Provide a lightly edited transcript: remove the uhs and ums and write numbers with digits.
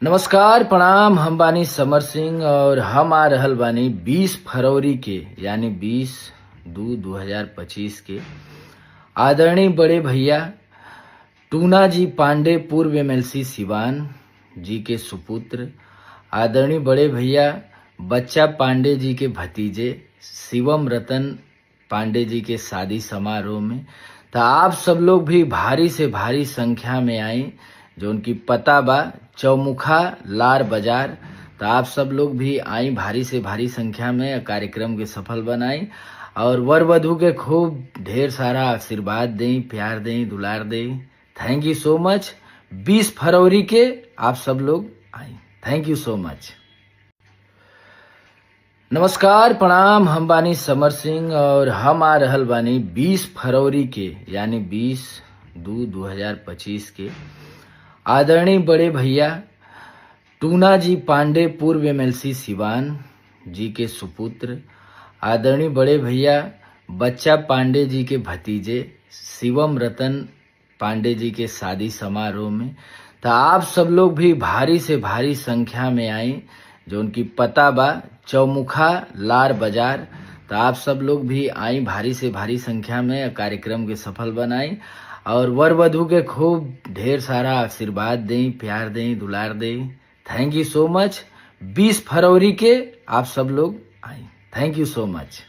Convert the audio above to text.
नमस्कार प्रणाम। हम बानी समर सिंह और हम आ रहल बानी 20 फरवरी के यानी 20/2/2025 के आदरणीय बड़े भैया टूना जी पांडे पूर्व एमएलसी सिवान जी के सुपुत्र, आदरणीय बड़े भैया बच्चा पांडे जी के भतीजे शिवम रतन पांडे जी के शादी समारोह में। तो आप सब लोग भी भारी से भारी संख्या में आई, जो उनकी पता बा चौमुखा लार बाजार। तो आप सब लोग भी आई भारी से भारी संख्या में, कार्यक्रम के सफल बनाई और वर वधू के खूब ढेर सारा आशीर्वाद दें, प्यार दें, दुलार दें। Thank you so much. 20 फरवरी के आप सब लोग आई। Thank you so much. नमस्कार प्रणाम। हम बानी समर सिंह और हम आ रहल बानी 20 फरवरी के यानी 20/2/2025 के आदरणीय बड़े भैया टूना जी पांडे पूर्व एमएलसी सिवान जी के सुपुत्र, आदरणीय बड़े भैया बच्चा पांडे जी के भतीजे शिवम रतन पांडे जी के शादी समारोह में। तो आप सब लोग भी भारी से भारी संख्या में आई, जो उनकी पता बा चौमुखा लार बाजार। तो आप सब लोग भी आई भारी से भारी संख्या में, कार्यक्रम के सफल बनाई और वर वधू के खूब ढेर सारा आशीर्वाद दें, प्यार दें, दुलार दें। Thank you so much. 20 फरवरी के आप सब लोग आई। Thank you so much.